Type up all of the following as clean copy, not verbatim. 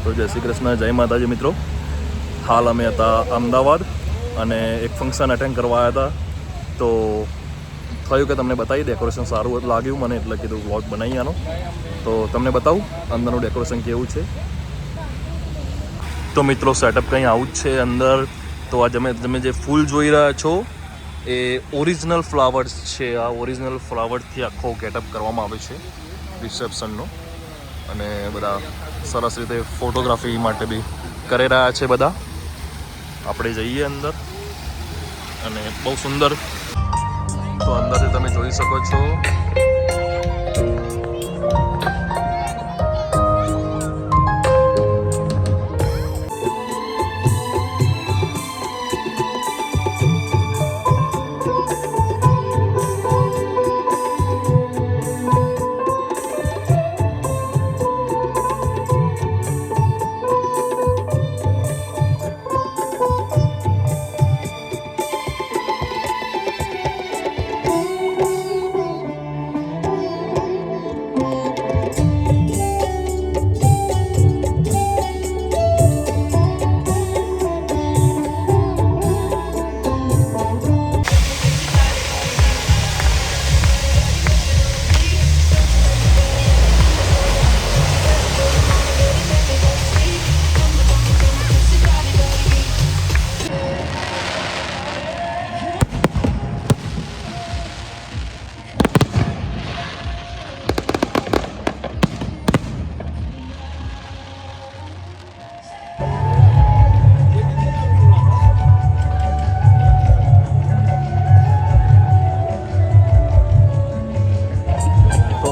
તો જય શ્રી કૃષ્ણ, જય માતાજી મિત્રો. હાલ અમે હતા અમદાવાદ અને એક ફંક્શન અટેન્ડ કરવા આવ્યા હતા. તો થયું કે તમને બતાવી, ડેકોરેશન સારું લાગ્યું મને, એટલે કીધું વ્લોગ બનાવી આનો. તો તમને બતાવું અંદરનું ડેકોરેશન કેવું છે. તો મિત્રો સેટઅપ કંઈ આવું જ છે અંદર. તો આ તમે જે ફૂલ જોઈ રહ્યા છો એ ઓરિજિનલ ફ્લાવર્સ છે. આ ઓરિજિનલ ફ્લાવરથી આખો ગેટઅપ કરવામાં આવે છે રિસેપ્શનનો. અને બધા સરસ રીતે ફોટોગ્રાફી માટે બી કરી રહ્યા છે બધા. આપણે જઈએ અંદર અને બહુ સુંદર. તો અંદરથી તમે જોઈ શકો છો.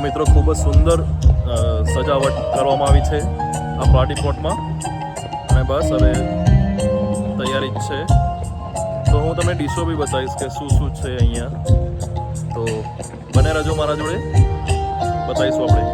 મિત્રો ખૂબ જ સુંદર સજાવટ કરવામાં આવી છે આ પાર્ટી પ્લોટમાં. અને બસ હવે તૈયારી જ છે. તો હું તમને ડીશો બી બતાવીશ કે શું શું છે અહીંયા. તો બને રહેજો મારા જોડે, બતાવીશું આપણે.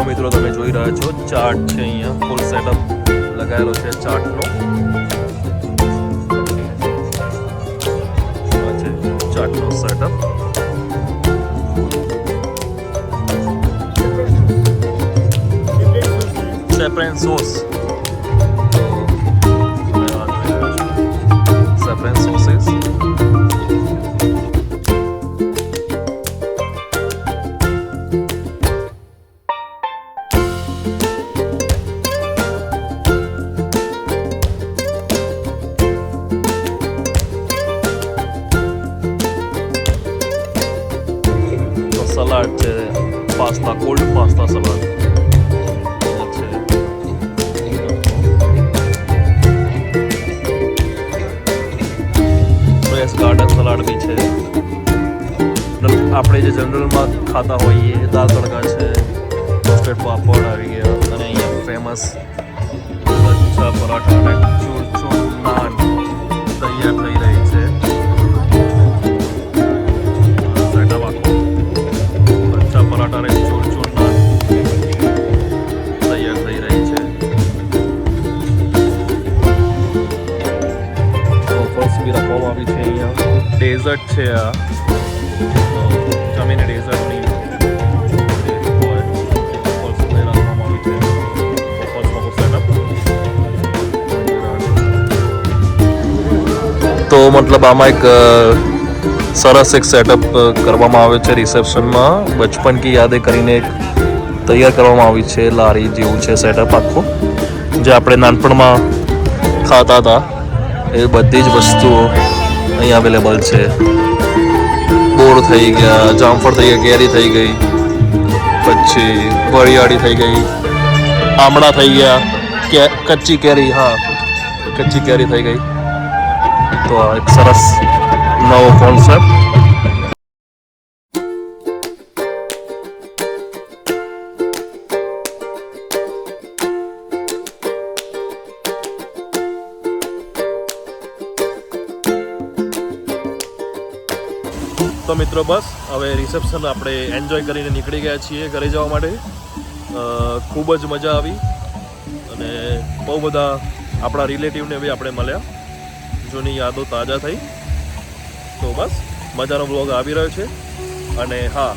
મિત્રો તમે જોઈ રહ્યા છો ચાર્ટ છે અહીંયા. ફૂલ સેટઅપ લગાવેલો છે ચાર્ટનો. આ છે ચાર્ટનો સેટઅપ. સેફ્રન સોસ. સેફ્રન સોસીસ. સલાડ છે, પાસ્તા, કોલ્ડ પાસ્તા સલાડ છે. ફ્રેશ ગાર્ડન સલાડ બી છે. આપણે જે જનરલમાં ખાતા હોઈએ દાળ તડકા છે, રોસ્ટેડ પાપડ આવી ગયા. અને અહીંયા ફેમસ લચ્છા પરાઠા અને ચૂરચૂર નાન તૈયાર થઈ રહી છે. પરાઠા અને ચૂરચૂર નાન તૈયાર થઈ રહી છે. ઓફર્સ બી રાખવામાં આવી છે અહીંયા. ડેઝર્ટ છે આ. જમીને ડેઝર્ટની ઓફર્સ રાખવામાં આવી છે. ઓફર્સમાં સેટઅપ. તો મતલબ આમાં એક સરસ એક સેટઅપ કરવામાં આવે છે રિસેપ્શનમાં. બચપન કી યાદે કરીને એક તૈયાર કરવામાં આવી છે. લારી જેવું છે સેટઅપ આખો, જે આપણે નાનપણમાં ખાતા હતા એ બધી જ વસ્તુઓ અહીં અવેલેબલ છે. બોર થઈ ગયા, જામફળ થઈ ગયા, કેરી થઈ ગઈ, પછી વરિયાળી થઈ ગઈ, આમળા થઈ ગયા, કચ્ચી કેરી, હા કચ્ચી કેરી થઈ ગઈ. તો આ એક સરસ નવો કોન્સેપ્ટ. તો મિત્રો બસ હવે રિસેપ્શન આપણે એન્જોય કરીને નીકળી ગયા છીએ ઘરે જવા માટે. ખૂબ જ મજા આવી અને બહુ બધા આપણા રિલેટિવને બી આપણે મળ્યા, જૂની યાદો તાજા થઈ. તો બસ મજાનો બ્લોગ આવી રહ્યો છે. અને હા,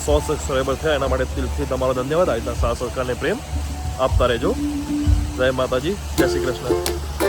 100 સબસ્ક્રાઈબર થયા એના માટે દિલથી તમારો ધન્યવાદ. આ રીતના સાથ સહકારને પ્રેમ આપતા રહેજો. જય માતાજી, જય શ્રી કૃષ્ણ.